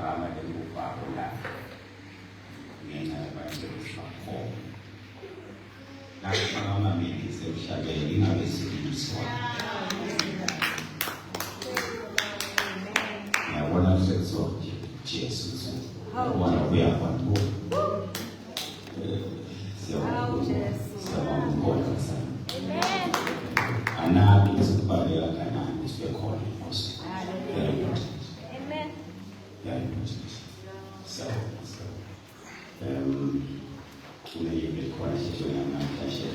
igama lengubhako lakhe ngenxa yabantu bakhona lapho amamili semhlabeni ingabe siliswa ngiyabona kusethiwa Jesu ubona uyakhona siyabonga sana anabi isibhaleka kanani sibekhona inkosi amen so kuneyebe khona sitho namhlanje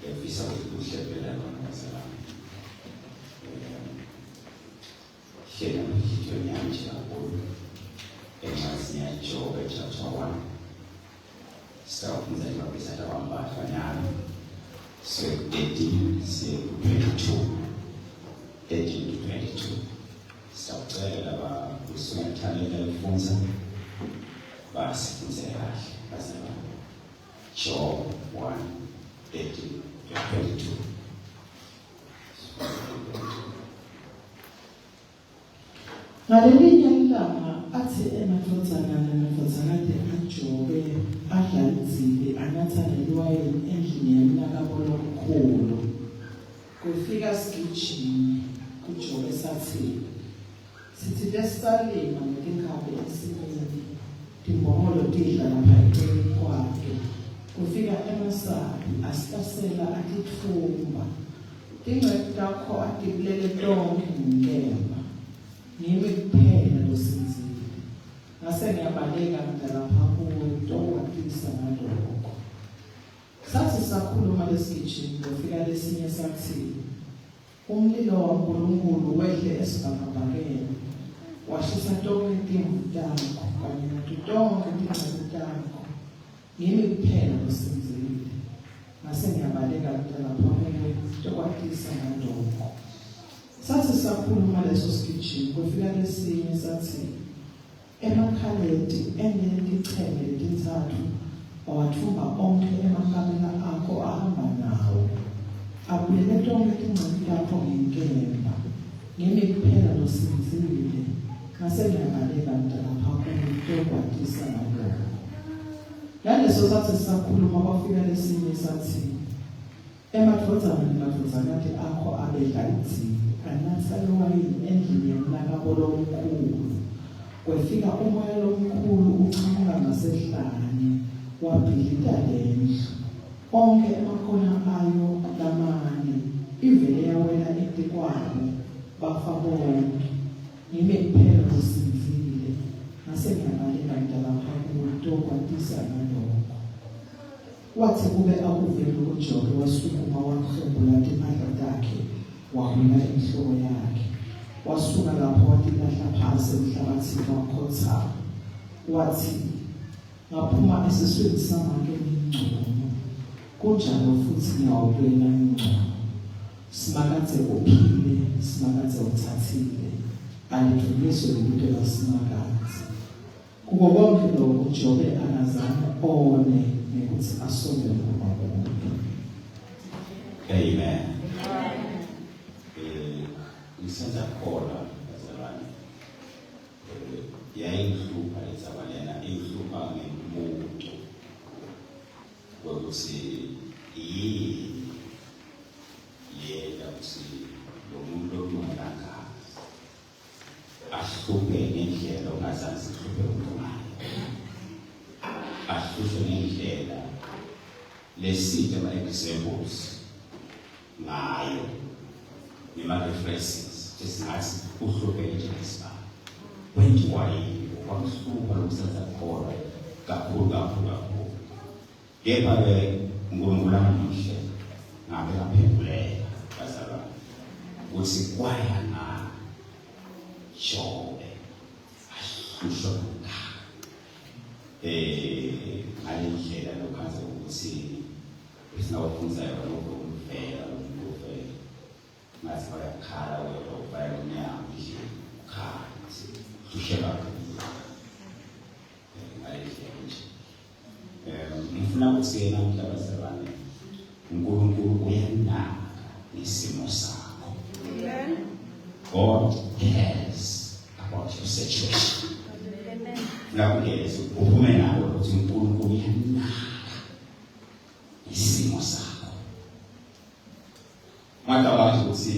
efisa ukuhlephela kwaNkosazana shela sitho nyanje kakhulu emasinya Jobe chapter 1 start kumzali wabisata wambafanyana so 18 to 22 sawucela usungathalela ifunza basifunze kahle bazaba Job 1 18 to 22 ngalelinye ilanga athi emadvodzana aJobe adlalizile anatha neliwayini endlini yemnakabolo omkhulu kufika sigijimi kuJobe sithi lesalima ngetinkabi esimeni timbongolo tidla lapha eceleni kwakhe kufika emasabi asihlasela atithumba tingcebo takho atibulele tonke ngemba ngimi kuphela losinzile ngase ngiyabaleka lapha kuwo tokwatisa ngalokho sathi sakhuluma lesigijimi kufika lesinye sathi umlilo waNkulunkulu wehle esibhakabhakeni washisa tonke itimvu takho kanye nato tonke tingcebo takho ngimi kuphela losinzile ngase ngiyabaleka lapha kuwo tokwatisa ngalokho sathi sakhuluma leso sigijimi kufika lesinye sathi emakhaleti enelicheme letintathu wathumba onke emakamela akho ahamba nawo abulele tonke tingcebo takho ngenkemba ngimi kuphela losinzile ngase ngiyabaleka lapha kutokwatisa ngalokho ngaleso sathi sakhuluma kwafika lesinye sathi emadvodzana akho abedla idzila anatha liwayini endlini yemnakabolo omkhulu kwefika umoya lomkhulu uchamuka ngasehlane wabhilita lendlu onke emakhona ayo lamane ivele yawela etikwabo bafa bonke ngime kuphela losinzile ngase ngiyabaleka lapha kutokwatisa ngalokho wathi kube akuvela uJobe wasukuma wahembula impahla zakhe wahula inhloko yakhe wasuka lapho watilahla phansi emhlabathini wakhotha wathi ngaphuma esiswini samake ngingcono kunjalo futhi ngiyawubela ingcono simakathe uphile simakathe uthathile alidluliswe into lasimakathe kuko konke lokho uJobe akazange one ukuthi asondele kuBaba. Amen. Isenza khona bazalwane yayinhlupha lezabalena inhlupha ngemuntu ukuthi yena ukuthi lo muntu olunganga ahluphe ngendlela ongazazi sihluphe umuntu ngayo ahluphe ngendlela lesithe ama-examples ngayo nema-references esingathi uhlupheke njengesibani wenziwa yini kwakuhlupha lokusenza khona kakhulu kepha-ke uNkulunkulu anamuhle ngabe kaphendulela bazalwane ukuthi kwayana Jobe ahlushwa ngale ndlela lokhaza ukuthi esinawufunzayo lokho umvela ngathi bayakhala wena bayakonyama nje ukhala hlusheka ngale ndlela nje ngifuna ukuthi namhla bazalwane uNkulunkulu uyanaka isimo sakho God cares about your situation ngakungeke uphume nalo ukuthi uNkulunkulu uyanaka isimo sakho. Makabathi ukuthi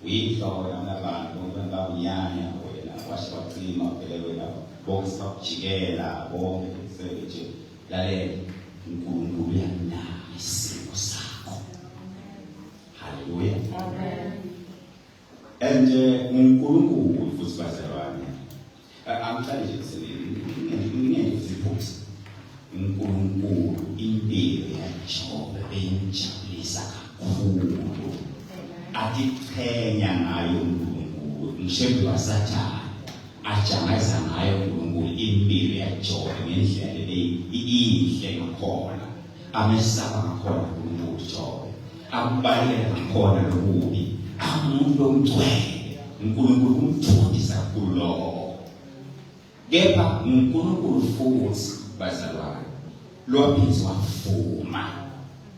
uyihlola nabantu bangawunyanya wena washaqima phela wena bonke sakujikela bonke seje lalela uNkulunkulu uyanaka isimo sakho. Hallelujah. Amen. And uNkulunkulu futhi bazalwane amhlanje ngeke siphuze uNkulunkulu impilo yaJobe beyinjabulisa kakhulu atiqhenya ngayo uNkulunkulu ngisho wasathana ajangaza ngayo uNkulunkulu impilo yaJobe ngendlela leyihle ngakhona amesaba ngakhona uNkulunkulu Jobe ambaleka ngakhona lokubi amuntu omgcwele uNkulunkulu umthundisa kakhulu lo. Kepha uNkulunkulu futhi bazalwane lophizi wafuma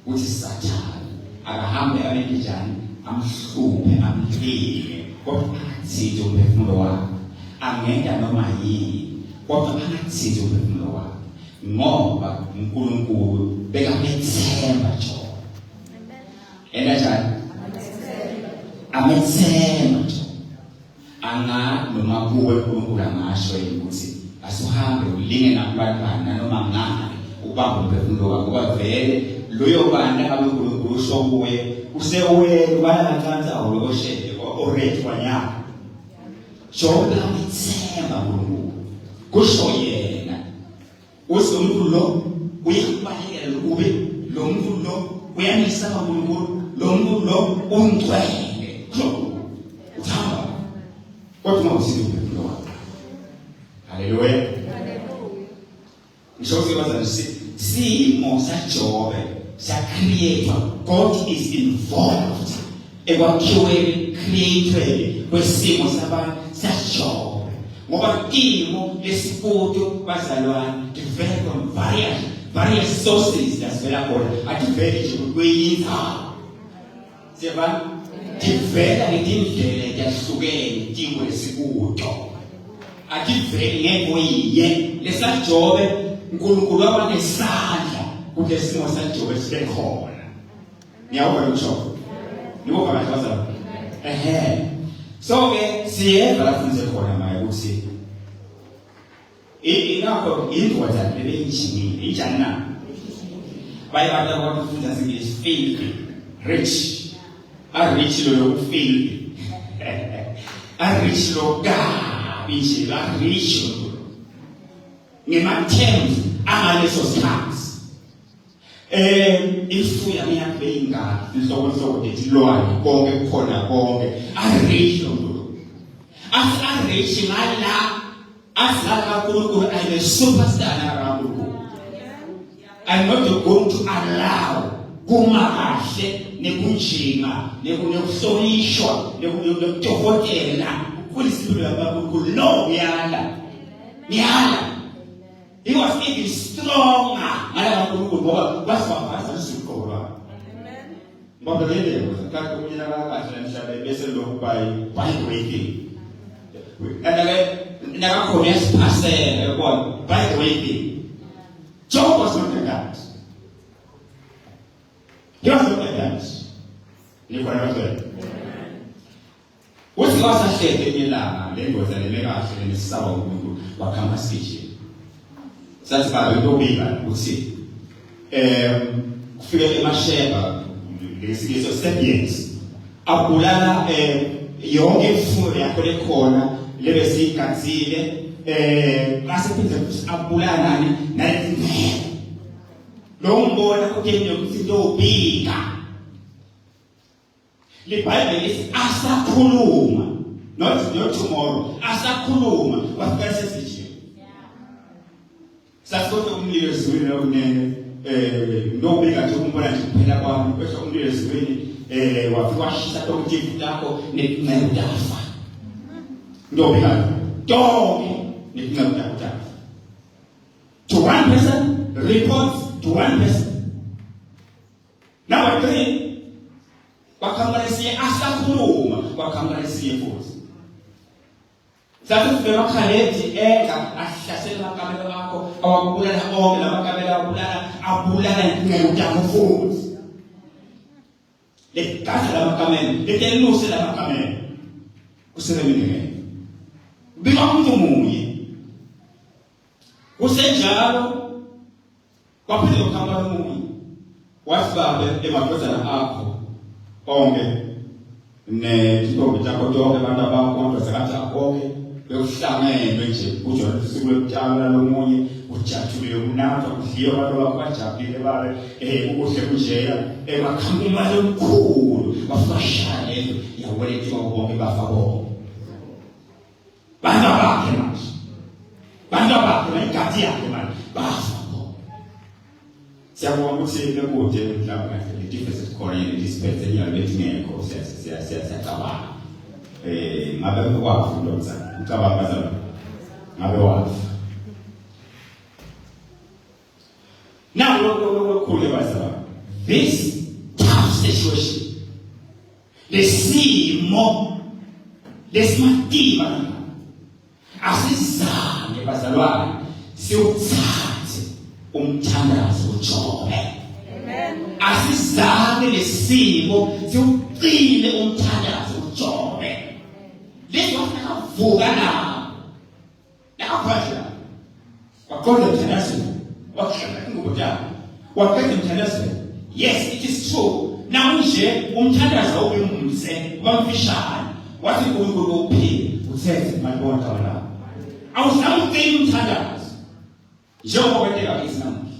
uthi Sathane akahambe abenjani amhluphe amhlele kodwa angathinte umphefumulo wakhe angenda noma yini kodwa angathinte umphefumulo wakhe ngoba uNkulunkulu bekamethemba Jobe. Enjani amethemba anga noma kuwe uNkulunkulu angasho ukuthi asuhambe ulinge nabantwana noma ngani ubamba umphefumulo wakho kuba vele loyo banda abeNkulunkulu usho kuye usewele bayakanza awuloshele already kwanyama Jobe amethemba uNkulunkulu kusho yena umuntu lo uyakubalekela lokube lo muntu lo uyanisaba uNkulunkulu lo muntu lo ungcwele uthamba kodwa mawusize umphefumulo wakho. Hallelujah. Hallelujah. Ngisho bazalwane simo saJobe sa-creator. God is involved ekwakhiweni created kwesimo saJobe ngoba kimo lesifundo bazalwane develop on various sources zasivela khona adivele nje kweyinzawo siyabona divela ngindlela yahlukene tingo lesikuto adivele ngekoyiye lesaJobe uNkulunkulu wabanesandla kulesimo saJobe sibe khona. Ngiyawuba ngisho niboka bazaza so ke siyeva lafunze khona manje ukuthi ingakho indodza lebeyinjinile injani na baye bathi abafunda singisi filthy rich rich lo filthy rich lo gabi nje rich ngema-terms angaleso sikhathi ifuya ngiyakube ingaki inhloko etilwane konke kukhona konke rich lo rich ngala asala kakhulu I'm a superstar around. I'm not going to allow kuma kahle nekunjinga nekuhlonishwa nekutofotela kulisipilo labakhulu no ngiyala he was even stronger ngalabakhulu ngoba basibaphaza isikolo ngoba lele ngokhathi kunyaka kahle emhlabeni bese lokhu by waiting and nakakhona yasiphasela yabona by the way Job was not like that. He was not like that. Nikhona kahle. Uthi wasahleke elanga lengoza lemekahle nesisaba uNkulunkulu wakhamba speech. Sathi babe lokubika uthi kufika eMasheba lesikho Sapiens abulala yonke imfuyo yakho lekhona lebe sigazile asephinda abulala nani nalezindlela lo mbona ukuyena ukuthi lobika leBhayibheli lithi asakhuluma not tomorrow asakhuluma wafika sesithi sasote umlilo ezweni lokunene ndobika nje umbona nje kuphela kwami bese umlilo ezweni wafika washisa tonke lakho nekunqayafa ndobika tonke nekunqayafa to one person reports to one person. Number 3 wakambalisiye asakhuluma wakambalisiye futhi Sathi sibeka Khaledi ahlasela amakamela akho awakubulala onke lamakamela abulala ngekutanga futhi. Lekasa lamakamela leteluse lamakamela kusebenze bika umuntu munye kusenjalo kwaphela ukhamba lomunye wasibabe emadodana akho onke nezintombi zakho zonke abantu abakho zakathi akho bekuhlangenwe nje kujona usuku lokutala lomunye ujathule unatha udliwe abantu bakho bajabulile babe ukuhle kunjeya emakhamba imali omkhulu bafashane yawelethiwa bonke bafa bonke bantu bakhe manje bayigadi yakhe manje bafa bonke. Siyabonga ukuthi lekude mhlawumbe kahle difference khona yedispense yalethi ngekho siyacabanga ngabe ukwazi lo mzana ucabanga bazana ngabe wazi now lokukhulu bazana this tough situation lesimo lesimatima asizange bazalwane siwuthathe umthandazo uJobe. Amen. Asizange lesimo siwuqile umthandazo uJobe. Leso akavuka na akwazi wakonza umthandazo wakhona ingubudala wakhetha umthandazo. Yes, it is true. Namanje umthandazo ubemumse bamfishane wathi uNkulunkulu uphile uthethe malibona wala awusamcela umthandazo njengoba kwenteka isinamhle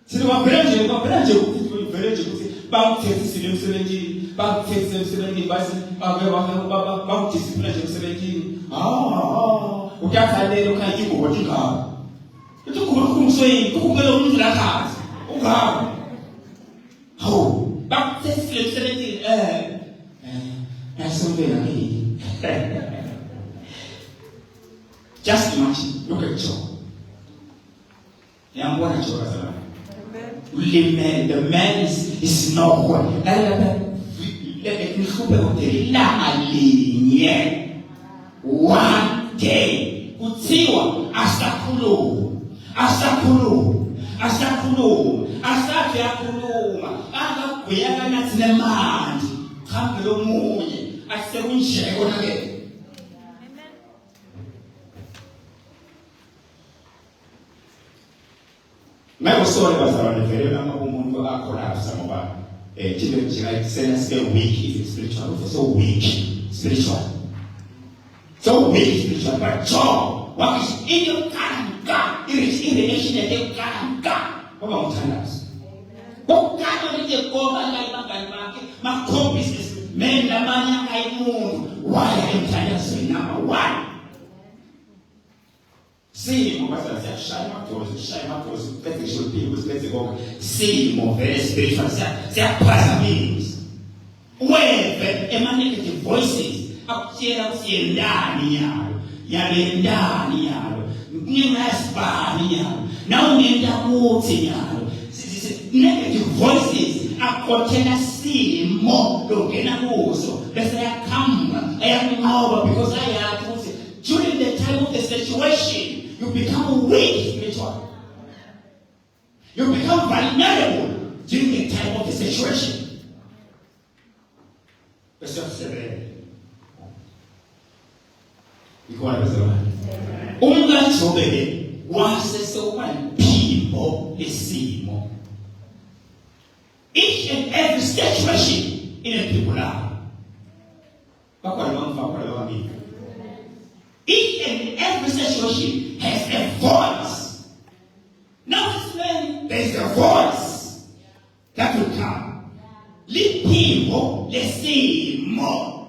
sibabheleje ukuthi bamthethise emsebenzini bamthethise emsebenzini base bamdiscipline nje emsebenzini ukuyathalela ukhaya ingubo ingaba ukuba kumsoyini ukubela umuntu la khazi ungaba bamthethise emsebenzini nasongela ngini. Just imagine, look at Job. Yambona Job as a man. The man is nowhere. One day, kutiwa asakhuluma akagweyana nathi nemandi khambe lomunye asekunjeko nake. Ngabe usole bazalwane vele noma umuntu akholapsa ngoba thina njengay sena sibe weak spiritual so weak spiritual but Job wakis into kanka in relation to kanka ngoba umthandazo kokana nje koba la ibangani bakhe makho business men lamanye ayimuntu why umthandazo number 1. Simo basa siyashaya amadosi physicial people let's go simo very spiritual siyaphazamisa weve ema negative voices akutshela kusiyendani yalo ngingasibani yalo nawe ngenta kuthi yalo negative voices akhothela simo longena kuso bese yakhamba ayakunqoba because ayathi ukuthi during the time of the situation you become weak spiritually. You become vulnerable during the time of the situation. Verse 7. Umngathobeke wasesokwaliphimbo lesimo. Each and every situation in a people now. Each and every situation has a voice. Notice when there is a voice that will come. Liphimbo lesimo.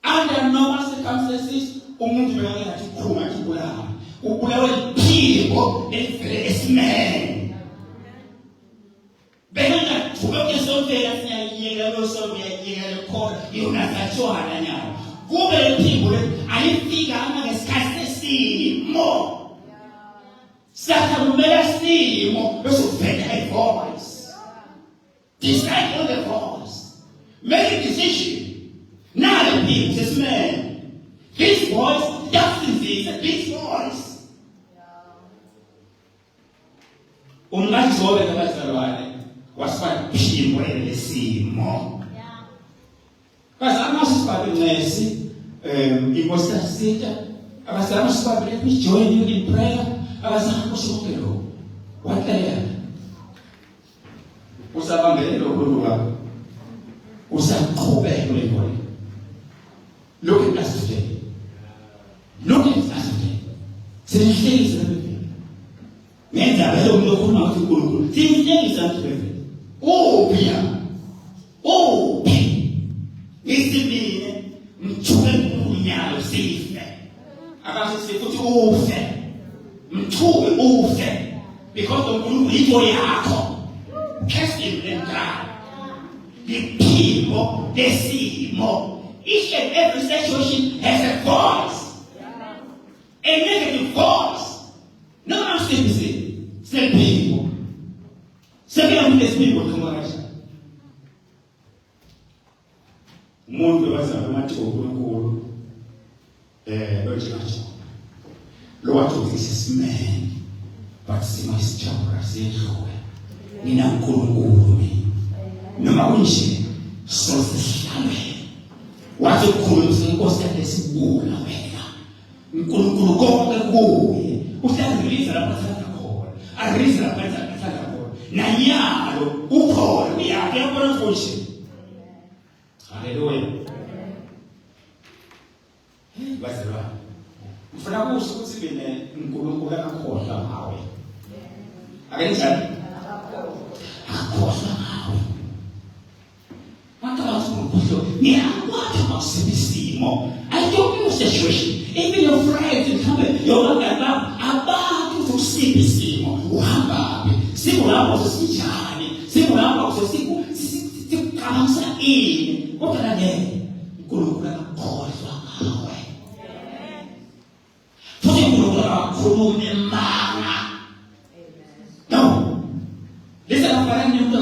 Under normal circumstances, umuntu bengathi khuma kubulawa. Ubulawa liphimbo lesimene. Benga thuka kesovela siyayiyeka lo sobiyayiyeka lokho yonathathwana nyawo. Kube liphimbo alifika ngesikhathi sesimo. Sakamela simo bese uvela a voice. Decide on the voice. Make a decision. Now Akaliphi sesimene. His voice doesn't is a big voice. Ungajobe kabazalwane wasiphimbo lesimo. Bazama sibabele nesi inkosi yasita abazama sibabele we join you in prayer abazama kusukelo. What there? Usabambele lokuluka. Usaqhubeka kulento. Look at us today. Look at us today. Sinhlezi lapha. Ngenza vele ukukhuluma ukuthi uNkulunkulu. Sinhlezi lapha. Uphi? Isibine mthuke unyalo sife. Akasithi futhi ufe. Mthuke ufe. Because uNkulunkulu into yakho. Cast him and die. Liphimo lesimo. Each and every situation has a voice. A negative voice. No one says to say people. Second these people come on. Umuntu wazama amathoko uNkulunkulu lotshatsha. Lo wathi isisimene but sima isijabula siyedlule. Mina uNkulunkulu mina. Noma kunje sosihlale. Wathi ukhuluma senkosi yakhe sibula wena. uNkulunkulu konke kuye. Uhlangulisa lapho athanda khona. Arisa lapho athanda khona. Nanyalo ukhona uyakhe yabona konje. Haleluya. Bazalwane. Ufuna kusho ukuthi mina uNkulunkulu akakhohlwa ngawe. Akenjani? Akakhohlwa ngawe. I don't use situation. Even your friends and come, you're not about to see the simo. Wamba, simulava sijani, simulava siku kamsa in. What can I do? Kulukula kosa ngawe. Futhi kulukula khulume manga. No. Listen, I'm going to do the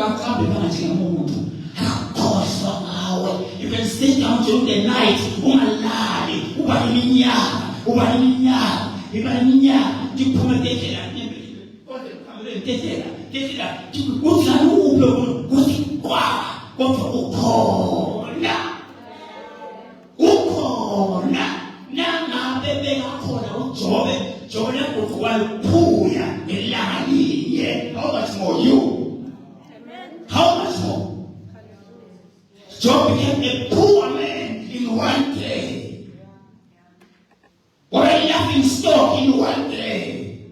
you can stay down during the night. Umalali, ubaninya. Diplomatic. How much more you? How much more? Job became a poor man in one day. Or a laughing stock in one day.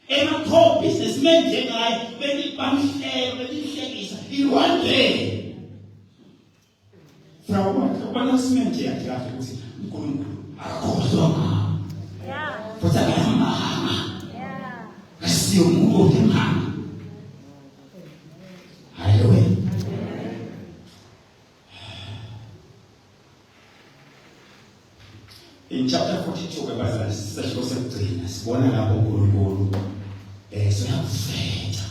And a poor businessman very in one day. From what else meant here? Hallelujah. In chapter 42, webazana sisasho sekugcina sibona lapho uNkulunkulu siyakufeta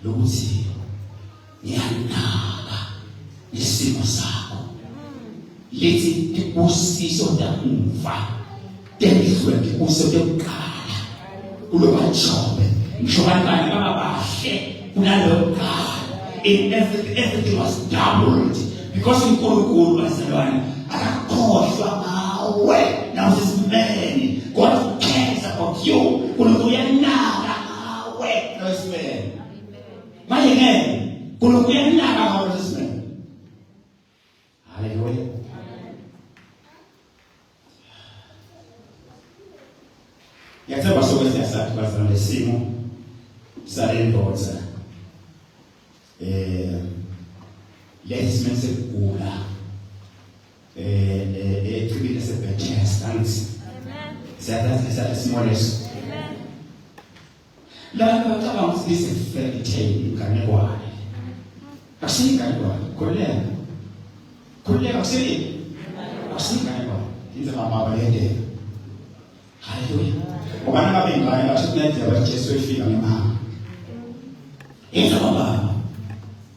lokuthi ngiyanaka isimo sakho lethi ibusiso tamuva tendizwe ibusiso tekukala kulo majobe ngisho kanjani babahle kunalokukala everything was doubled because uNkulunkulu bazalwane akakhohlwa ngawe. Now this man God cares about you. UNkulunkulu uyanaka ngawe. No this man. Manje ngeke uNkulunkulu uyanaka ngawe this man. Hallelujah. Yathemba sokwesina sathi bazana lesimo salendoza lesi mense kugula etribile sebethes thanks. Amen. That's small as. Amen. La bacabanga ukuthi this is fairy tale inganekwane. Akusinganekwane. Koleka kusini. Akusinganekwane. Inze mama bayende. Hallelujah. Ubana ngabe ingane bashikunenze abajesu efika ngemama. Inze baba.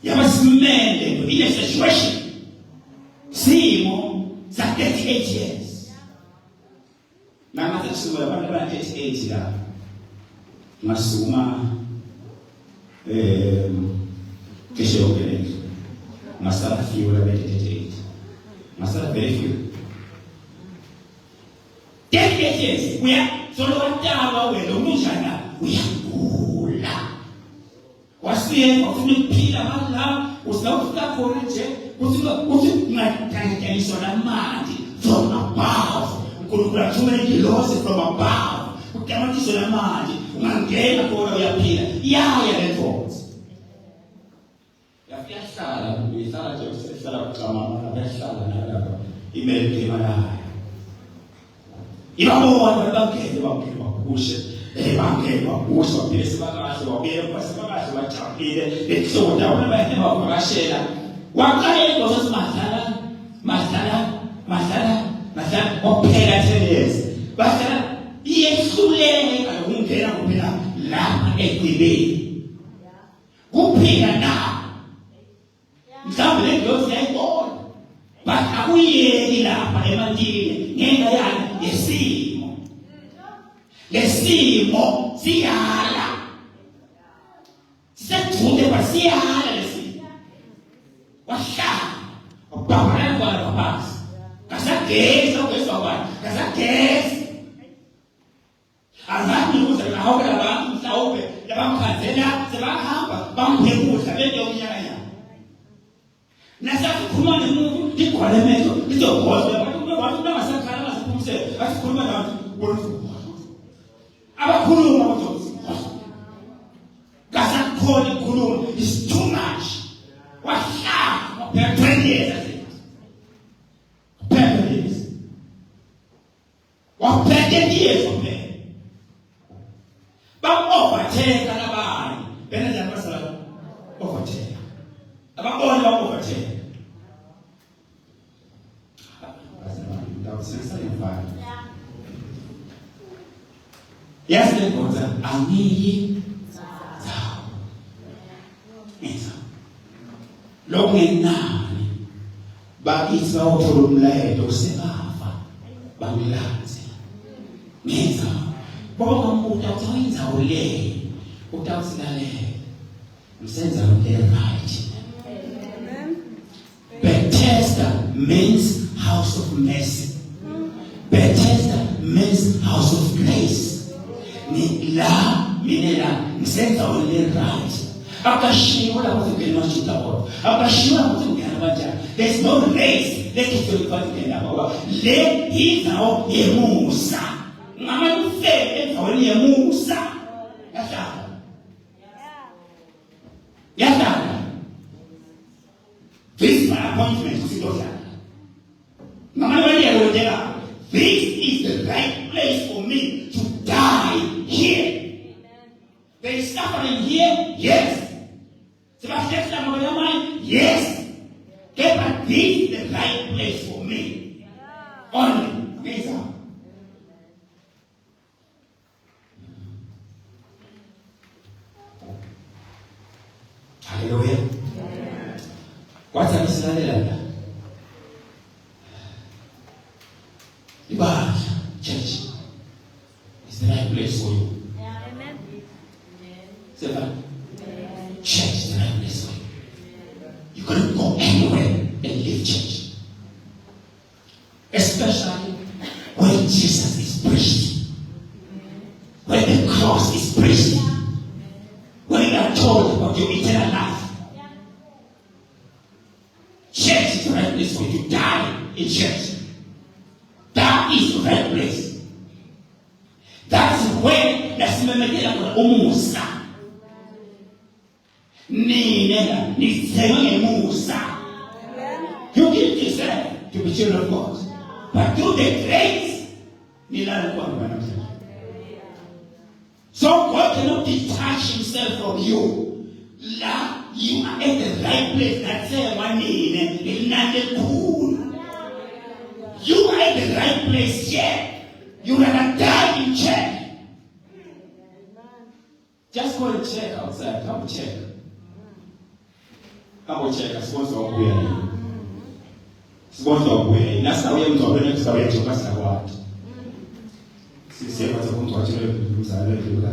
Yabasimende in a situation. Simo ngasukuma abantu abana-38 la ngasukuma cishe yonke lento ngasala few labete-38 ngasala very few 38 years solo wataba wena umujana uyagula wasiye ufuna ukuphila manje usawufika khona nje uthi ngathangeliswa namandi from above uNkulunkulu athumele ingilosi from above ukutamathiswa namandi ungangena khona uyaphila yaya le nkonzo yahlala uyihlala nje usehlala kucamama yahlala nalapha imele emalaya ibabona bangene bakushe bangene bakushe baphile sebakahle wabuyela sebakahle bajabulile lehlonda wona bayene bavakashela waqayeka madlala waphela 10 years badlala iyehluleka ukungena kuphela lapha egcibeni kuphila na mhlawumbe le ndosi yayibona but akuyeki lapha emantini ngenxa yani lesimo siyala sekude basiyala lesimo wahlala wabhabhala kwalo phansi kasageza ukweswa kwalo kasageza azange ukuze lahawuke labantu mhlawumbe labamkhanzela sebahamba bamphekudla bento umnyakanya nasathi khuluma nemuntu ligcwale emehlo lizobhoza abantu bangasakhala basiphumsela athi khuluma nabantu abakhuluma ukuthi kasakhona ukukhuluma is too much wahlala per 20 years per 20 years per 10 years overtake abanye bena nje abasala overtake ababona ba overtake yes le nkonza angiyi zawo enza lokungenani bakithi bawuthola umlayelo usebafa bangilanze ngenza bonke umuntu awuyenza ule utawusilalela usenza into right. Bethesda means house of mercy. Bethesda means house of grace. Ni la minela ngisenza ule right. Akashiwa la kuzikela mashitabo. Akashiwa la kuzikela manja. There's no race. Lekitho kwazikela baba. Le izao yemusa. Ngamanuse enzaweni yemusa. Yatana. This is my appointment to Sidosa. This is the right place for me to die here. There is suffering here, yes. Yes. Okay, but this is the right place for me. Only. Hallelujah. What's up, Mr. Ibad, church is the right place for you. Amen. Say that. Church is the right place for you. You couldn't go anywhere and leave church. Especially when Jesus is preached. When the cross is preached. When you are told about your eternal life. Church is the right place for you to die in church. That is the right place. That's where the Simemetela Umusa. Nina, Musa. You give yourself to be children of God. But through the grace, so God cannot detach himself from you. You are at the right place. That's one cool. You are at the right place here. You are gonna die in check. Just go and check outside. Come check. Come check. Sponsor of where? Sponsor of where? That's how we are going to say what. Sisiya ukuthi wajele umzali wedlula.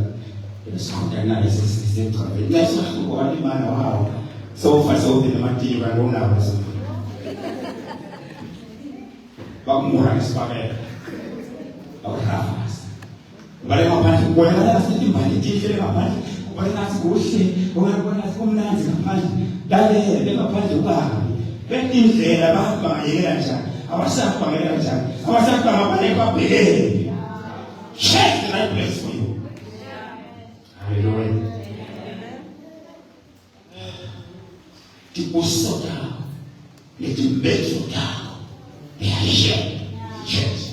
Esonda naye sesisemthambeni. Nesahluko walimana wawo. Sofa sophela amathiyo kanti unawo so. Bakumura isibabela. Awuhafasa. Bale ngaphandle kubonakala sithi imbali ithile ngaphandle. Kubonakala kuhle, kubonakala kumnandi ngaphandle. Lalela ngaphandle ubahambe. Indlela bahamba ngayela njani? Abasapha ngayela njani? Abasapha ngabale babhekene. Check the right place for you. Hallelujah. Tipuso yako, letimbezo yako, liyashe, Yesu.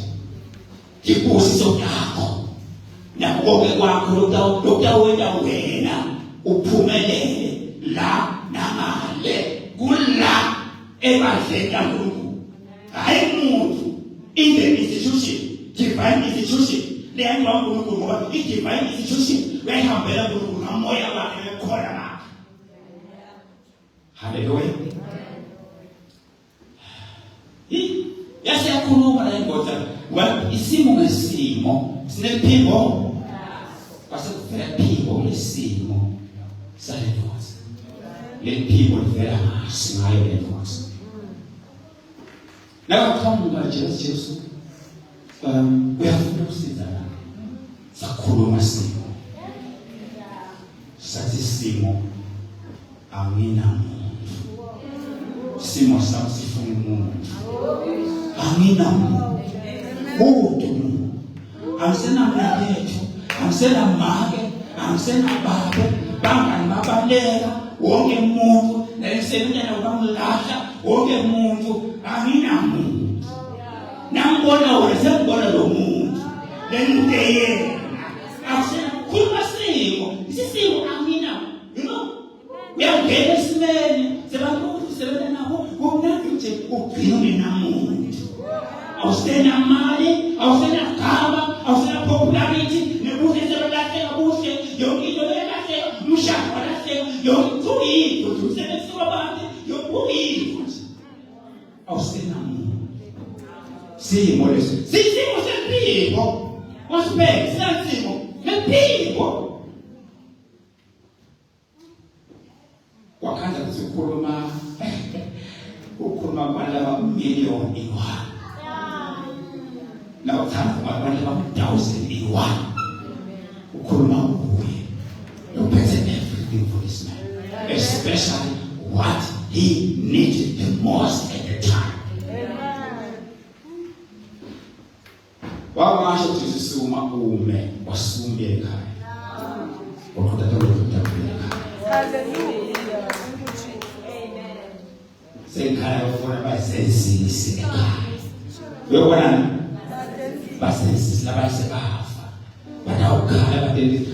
Tipuso yako, na kuoge kwako lutawenda wena, uphumelele, la namale, kula, ebadleka Mungu. Hayi muntu, in the institution, divine institution, leyanwa Mungu ngoba i-divine institution, uyayihambela Mungu ngamoya wakhe ekhona na. Hallelujah. Yasiyakhuluma la indoda isimo ngesimo sinephimbo basekuvela phimbo ngesimo salendoda lephimbo livela ngayo lendoda nakaqhamuka Jesu uyafuna ukusizana sakhuluma simo sathi simo amina simo sami sifuna umuntu amina umuntu amsena mnakethu amsena make amsena baba bangani babaleka wonke umuntu nelisebenza ukamlahla wonke umuntu amina umuntu nambona wesembona lo muntu lenteyena amsena khuluma simo isimo amina uyangena esimeni sebantu sebenza nabo kumnandi nje ugcine namuntu awusena mali awusena gama awusena popularity nebuhle sebelahleka buhle yonke into yelahleka umshado walahleka yonke uyinto umsebenzi wabantu yonke uyinto awusena muntu simo leso simo sempilo wasibheka sisimo sempilo wakanda kuzikhuluma ukhuluma kwalaba miliyoni iwa la uthanda kwalaba 1000 iwa ukhuluma kuye uphethe everything for this man especially what he needed the most at the time wamasho kusuma ume wasumbe ekhaya wakuthatha hallelujah sekhaya ufuna basenzisi ekhaya uyabona basenzisi labasebafa badawukhala badendi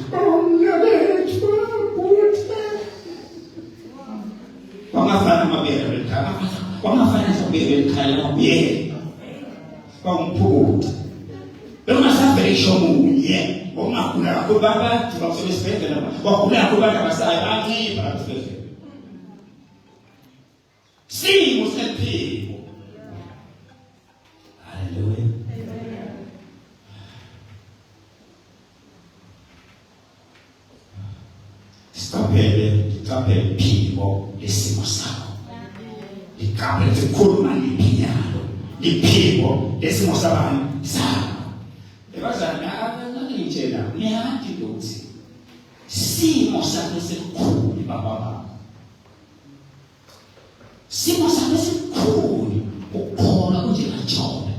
wangafana mabere ekhaya wangafana sabere ekhaya mabere bangiphukuthi bekungasavele munye ongagula kakhulu babathi bakusebesibhedlela wagula kakhulu abantu abasayo bakiba basibhedlela simo sempilo. Hallelujah. Stapele phimo lesimo sakho. Ikhabe likhuluma lipinyalo. Liphimo lesimo sabantu sakho. Ebazana akangitshela niyathi ukuthi simo sakho sesikhulu baba. Simo sakho sesikhulu ukukhola kunjengaJobe.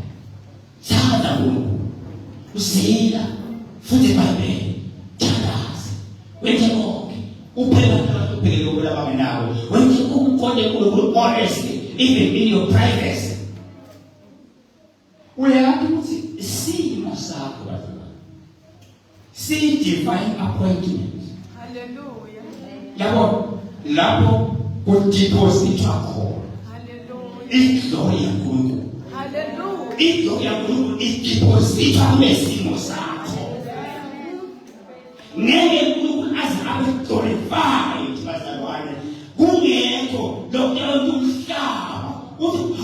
Thanda uNkulunkulu. Uzila futhi eBhayibhelini. Thandaza. Wenze konke. Uphela phela uphele ukula bangenawo. Wenze umkhonde uNkulunkulu honestly even in your privacy. Uyathi ukuthi isimo sakho bazalwane. See divine appointment. Hallelujah. Lapho kudepositwa khona. Hallelujah. Iglory yaNkulunkulu. Hallelujah. Iglory yaNkulunkulu idepositwa kulesimo sakho. Ngeke uNkulunkulu azabe glorified bazalwane. Kungekho lokho umhlaba. Uthi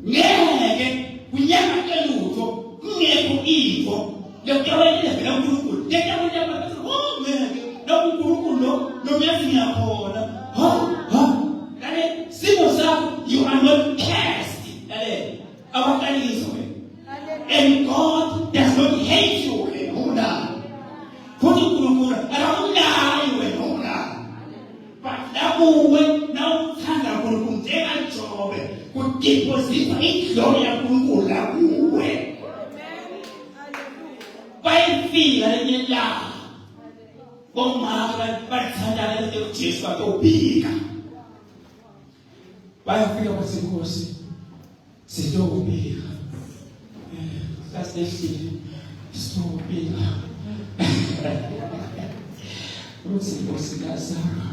ngeke kunyaka lutho sifo lokuyawela vela uNkulunkulu lekuyawela abantu oh ngeke noNkulunkulu lo miyazi ngiyakhona kale simo sakho you are not cast kale abaqaliso and God does not hate you wena futhi uNkulunkulu akakunayi wena but nakuwe nawuthanda uNkulunkulu njengaJobe kudeposita iglory yaNkulunkulu kuwe bayifika lenye la bomama bathanda lento Jesu batobika bayafika kwasenkosi sitobika sasefile sitobika usinkosi kaZara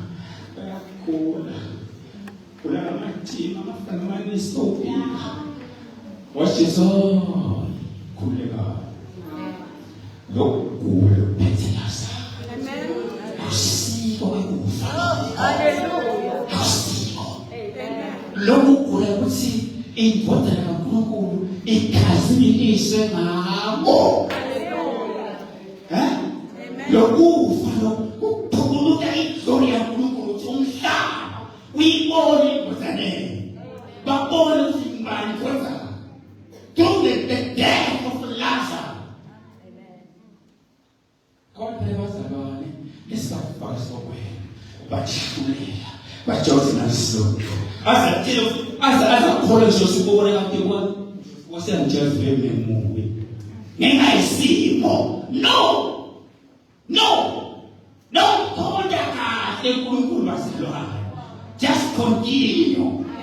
bayakula kula amathima amafana manje sitobika washizo khuleka lokugula kuphethelasa amen usiko ekufa haleluya usiko lokugula kuthi indodana kaNkulunkulu ikhazimiswe ngabo haleluya lokufa lokuphumula iglory yaNkulunkulu umhlaba uyibone ngozane babone usimbani kwenza through the death of Lazarus. God never said, let's not fast away. But just not so. As a college was born up the one wasn't just very movie. May I see more? No.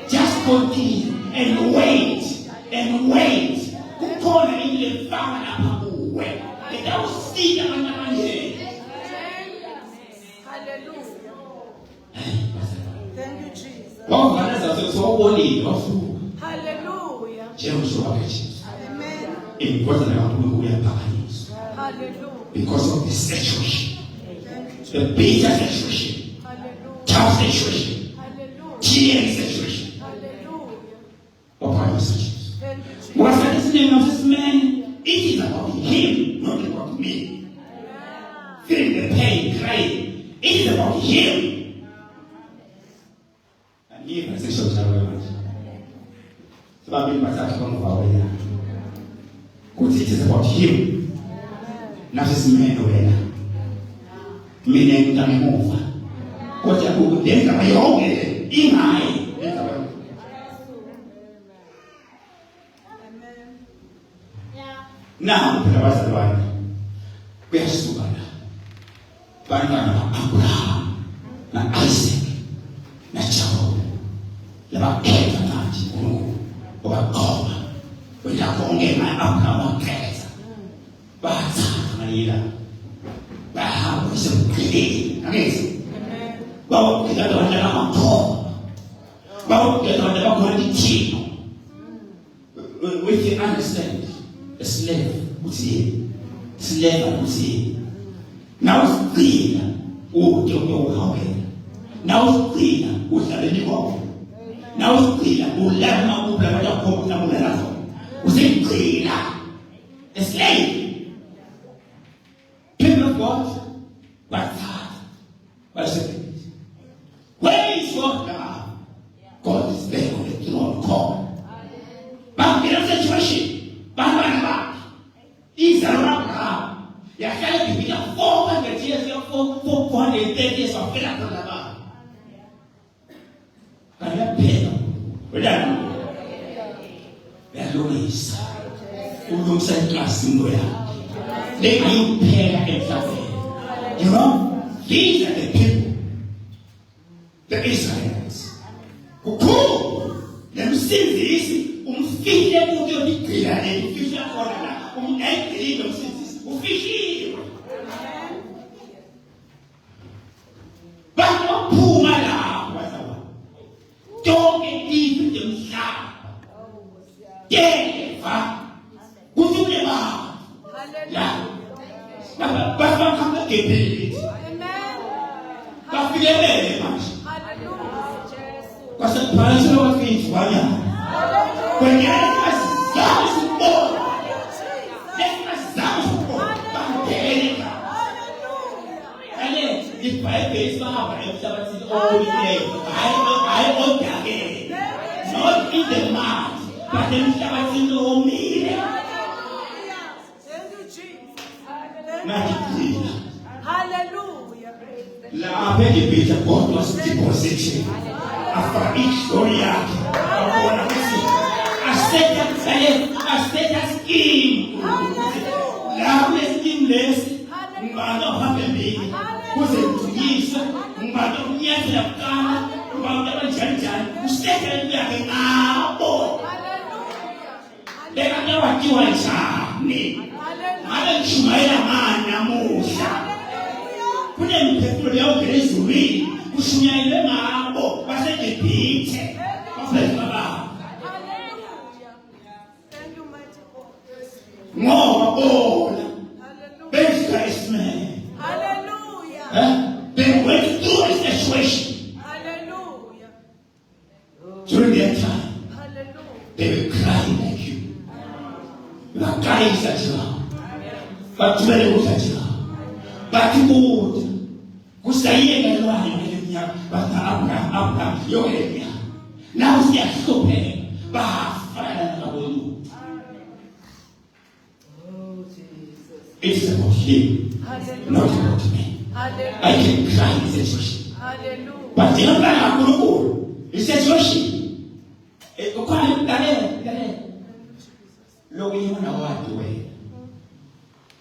Just continue and wait. Who called in the family? That was see hallelujah. Thank you, Jesus. Hallelujah. Amen. Hallelujah. Because of the situation, the bitter situation, tough situation, tears situation. What are your situations? What's the name of this man? It is about him, not about me. Feeling the pain, crying. It is about him. And here, my sections are very much. So I've been myself from our way. It is about him. Not this man away. Meaning, I'm over. What you do, then I'm your in my. Now, we are Subana. Bana Abraham, na Isaac, na Jacob. Laba keta na Mungu. Wakoma. Witakonge na Abraham keta. Bata manila. Bahamu isukili. Amazing. Bawo kita doa dalam makhluk. Bawo kita doa dalam kondisi. We can understand. A slave was here. Slave was here. Now it's clean. Oh, don't know how it. Now it's clean. Who's that anymore? Now it's clean. Who let him out? Who let him out? Who let him out? Who's it clean? A slave. People of God. But God. What is it? Where is your God? God is there on the throne of God. But in a situation. He's around. You can't give me 400 years, 430 years of miracle. Can you pay them? We're done. They're Louis. Who looks like class in where? They you pay and you know, these are the people, the Israelites, who call them sin this. Filha porque me criarei, filha agora, é incrível, o filho. Vai uma puma lá, vai lá. Toque livre de um chá. Quem vai? O que levar? Lá. Vai ficar que beleza. Vai ficar bem, mas. Você parece uma filha, vai. When you are nakiphila. Hallelujah. Lapha eGibhithe God was depositing after each story yakhe. Wabona ukuthi aseta scheme. La scheme lesi ngibanga phambili kuze kujikise ngibanga umnyathela kuqala ngibanga abanjani usekele yakhe ngabo. Leka nyawakiwa njani ngabe ngishumayela ngani namuhla kunemphefumulo yawugezulwini kushunyayelwe ngabo baseGibhithe bafeza baba ngoba bona benza isimeme. They went through a situation. During their time they were crying like you. Crying such love. But very good such love. But good. Kusayeka lwana ngeleminyaka bathi Abraham yolemya. Now siyahlupheka bafana nabolu. It is about him, not about me. I can cry in this situation. But the other one, he says, Yoshi, Look, you know what to wait.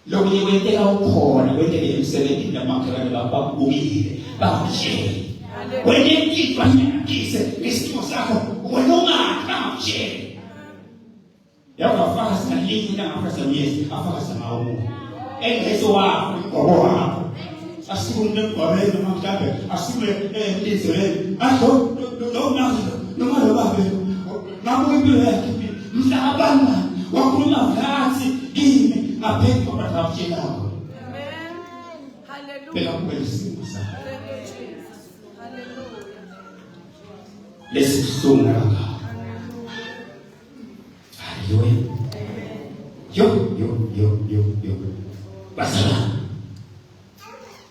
Look, you wait there on corner, wait there in 17 the market about Boogie, about Shay. When they keep running, he said, this was when no man found Shay. You have a fast and leaving down for some years, a fast and our moon. And they so are, assume them for them among them, assume Israel. I don't no matter what. Now we will have to be Mr. Abana. Wakuna kazi gini mapengo matafiki nao. Amen. Hallelujah. Bila kuelezea sana. Hallelujah. Let's sing along. Hallelujah. Yo. Basala.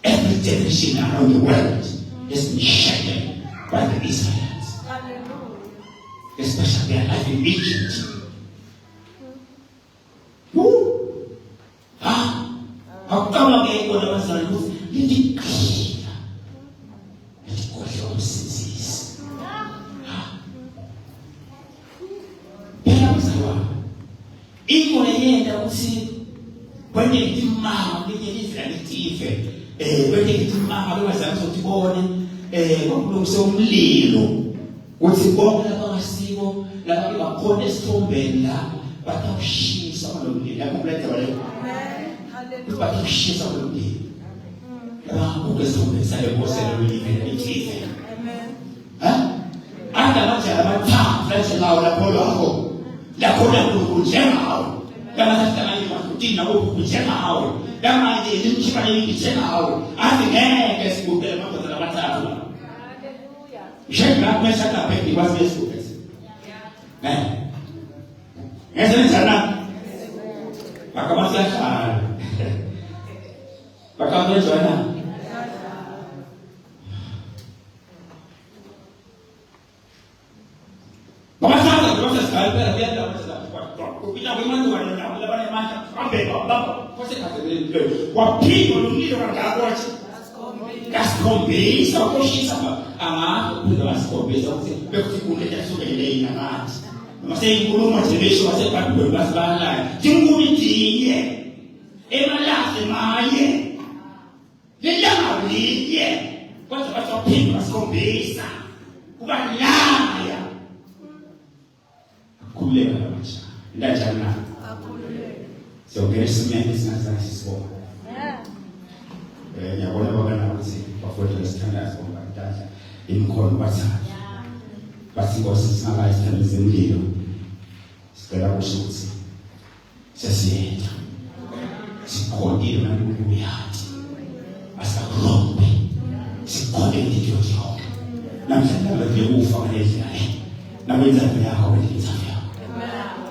Every generation around the world has been shaken by the Israelites. Hallelujah. Especially their life in Egypt. Kama ngeko na wazaluzi lidikhila likodla umsizisi phela mzalwane iko leyenda ukuthi kwenye itimama kwenye izila litife kwenye itimama bewazalisa ukuthi bone ngokulungisa umlilo ukuthi bonke labakasiko laba bakhona esithombeni la batawushisa malomlilo yakuletha wale batawushisa malomlilo ukuzungeza lebosela ulivela litife anda manje abathathu lanje lawo lapho lwakho lakhona kunjengawo yabathatha makutina kunjengawo yamanje imkhipha njengawo ngeke sikubele madoda labathathu Hallelujah. Mesha kapeki kwasi Yesu. Ngeze njana. Bakamasa khana. Bakamasa njana. Bakamasa proses kalpera biar dapat kupita bagaimana wana labana mata ambe baba kwase kaze wapigo lungido ngakwachi Gascombisa koshisa kuda wasikombisa ukuthi bekuthi sukelele namathi mase inkulumo zelesho wasebhayibheli basibalayo tingumidiye emalahle maye lelangaliye kodwa bathophinda basikhombisa kuba laya akhuleka lamasha indanjani na akhuleka siyongena isimene singazange sisibona ngiyabona bakana ukuthi bafowethu lesithandazo ngombathatha imikhono bathatha bathi Nkosi singabaye sithandeze umlilo sicela kusho ukuthi sesiyenza sikhondile nankulunkulu yathi asakurombe sikhonde into yonke namhlanje ngeke ufa ngendlela le nakwenza yakho wenza yakho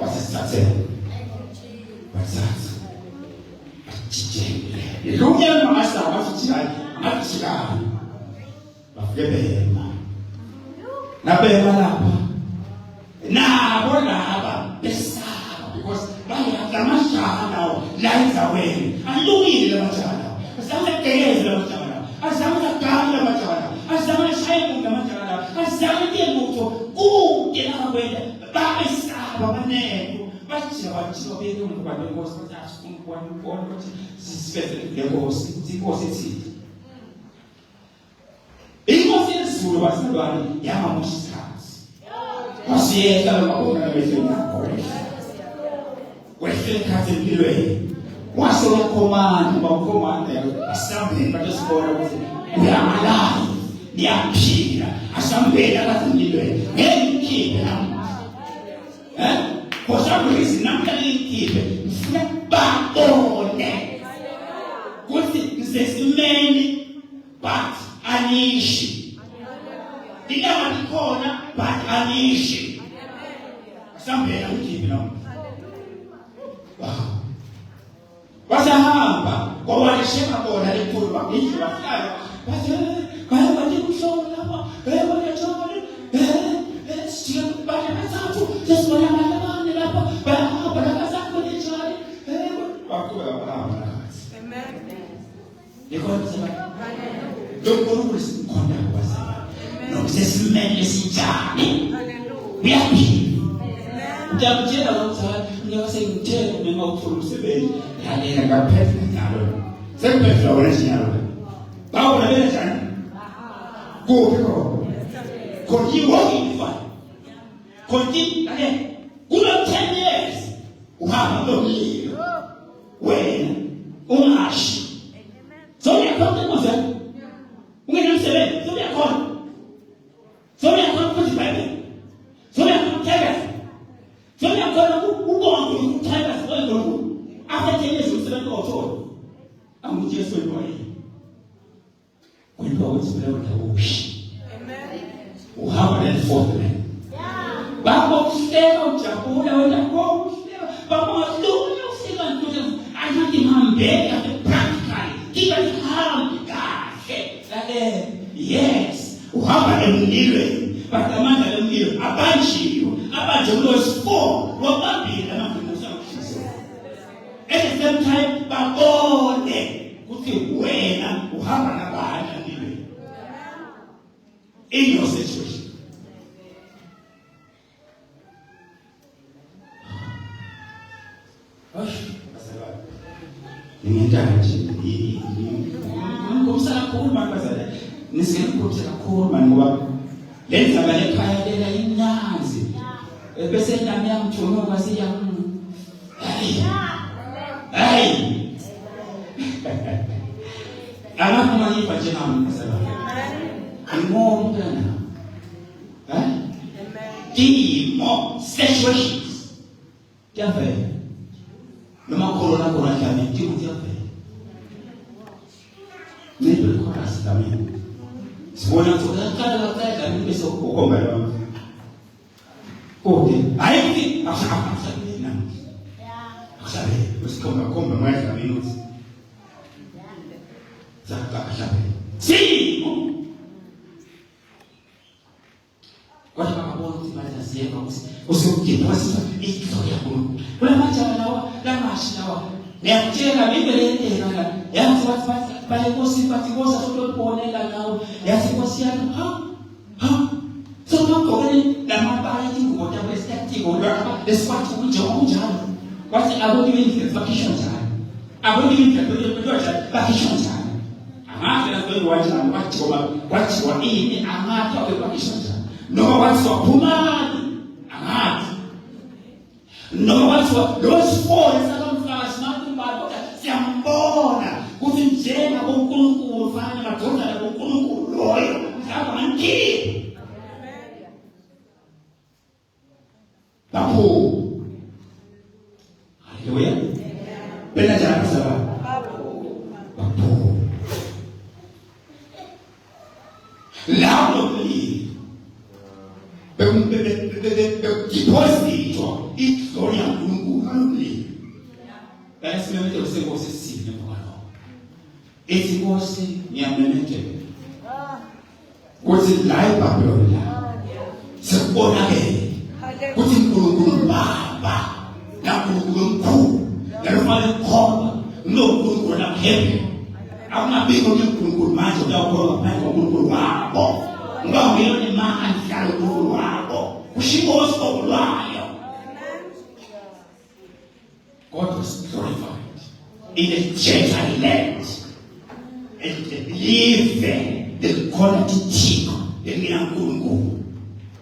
basisithathele bathatha Ilunga masa bafutshana ngathikana bafike bema nabema lapha nabo laba besaba because bayadla nawo la endzaweni alungile lamajala azange ageleze lamajala azange agame lamajala azange ashaye umuntu lamajala azange kuye lutho kude lakwenda babesaba banento bathi beke umuntu kwanenkosi bathi asifuna ukubona ukuthi sisifeze lenkosi inkosi ethile inkosi yezulu basilwane yamamusha isikhathi wasiyeka lokubona bese nakho wehle khathi empilweni washo yakhomanda bawukhomanda asambeni bathesibona ukuthi uyamalayo niyaphila asambeni akazimpilweni ngeke nami for some reason namhlanje ngikhiphe ngifuna babone ukuthi ngisesimeni but anishi ilanga likhona but anishi asambeni ngikhiphe nami basahamba kwawalishema bona lekhulu bagithi bahlala bathi bathi kuhlola lapha bayathole sithe bathi bathathu sesibona abantu lapha bahamba lakazakho lejali bakuba bahamba amen lekho sema lokho sikhona kwasana nokusesimele sinjani uyaphila Jamjela lokuthatha ngiyasengithela mina ukufuna umsebenzi yalela ngaphethe njalo sengiphethe wona njalo bawona bena njani kuphi konke wonke konke ane kulo 10 years uhamba nomlilo wena ungashi soyakhona kuze ungenomsebenzi soyakhona futhi bible soyakhona so we are going to go to time as well. After 10 years, we still go to. I'm just going to when God is very wish. Amen. We have an enforcement. Babo stay Japola when go Babo do still and do them. I want him beg practically. Keep it harm God. Yes. We have an endearing. But the man that will abandon you. About those four, what might be the number of Jesus. At the same time, but all day, good thing when you have an abandon in your situation. Lenza balekhaya lela inyazi bese nami yamjona kwasiya hey alakuma yipa njena msala ngomntana Timo situations yafe noma corona kami Timo yafe nipe chorus kami sibona tukakala lakala nipe sokukomba lo kote ayi akasabina akasabe usikomba mwezi minuti akasabe Timo kwa sababu tunazasieka usikiposa historia kulu kuna macha nawa la mashinawa na kujenga biblia tena ya watu bali kusipatikosa sio kuonela nao ya sikosiana so hapo gani na mabaya tingu kwa perspective kwa despite kujonja wasi abodi wengi vacation time abodi wengi vacation time amata na kwa watu wa hii amata kwa vacation time no watu wa pumani amata no watu wa those four is nothing but siambona kuzinjenga kunkulunkulu fanya matunda ya kunkulunkulu loyo kama ngiki Bapu haleluya bena jana sababu Bapu lao believe deposit historia ya Mungu haleluya basi mimi ndio sisi ni mwana eti kosi ni amenete kosi live bablola sekona ke kuti mkulungulu baba na mkulungulu mkuu na kufanele ukholwa uNkulunkulu lapha. Akungabikho uNkulunkulu manje uyakholwa ngaphandle koNkulunkulu wakho. Ungawuyona imandla loNkulunkulu wakho. Ushingo sokulwayo. God was glorified in a gentle land. And believe the quality tick in Unkulunkulu.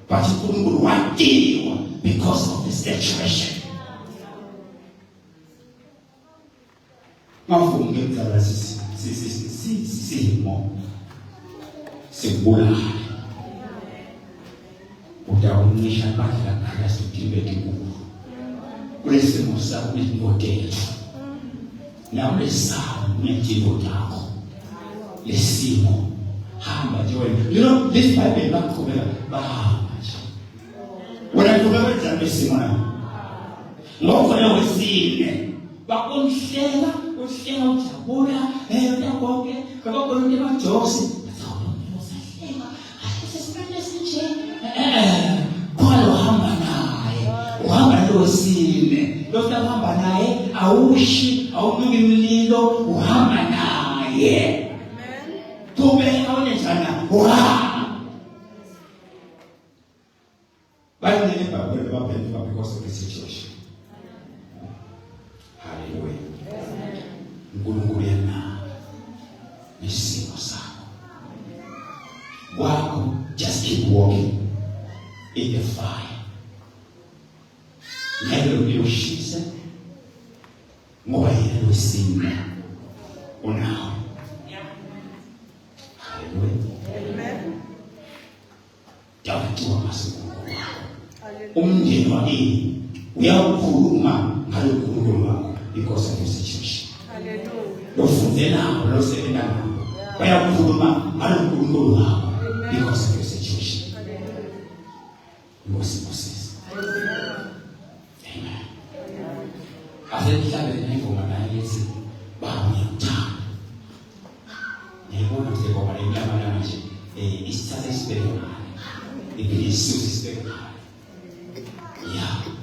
But Unkulunkulu wadiwa because of the saturation. Mafunge mhlala sisimo sibulala. Utawunisha badla Kristu kibeti kuku. Kulesimo sakho ngotela. Na ulesamu njengo takho. Lesimo hamba nje wena. You know this Bible bakukhomela bahamba nje. Wena kubenza lesimo na. Lokho leyo wesine. Bakonhlela ujabula uyakonke bakonke bajose kwalo hamba naye losine lokuhamba naye awushi awunuki imlilo uhamba naye tube awonejana bayinene babele baphendula because of the situation. Hallelujah. Unkulunkulu yena isimo sakho wakho, just keep walking in the fire. Never ushise ngoba yena losimo unawo. Hallelujah. Amen. Yawuthwa masiku wakho umndeni wakini uyawukhuluma ngaloNkulunkulu wakho because of the situation. Lofunde nabo losebenza nabo bayakhuluma ngaloNkulunkulu wakho because of the situation. Moses. Amen. Asenhlabeni ngengoma naye yethi baba ngiyakuthatha. Ngiyabona ukuthi ngoba lenyama nje isithatha isibeke ngayo. Ibisi isibeke ngayo. Yeah.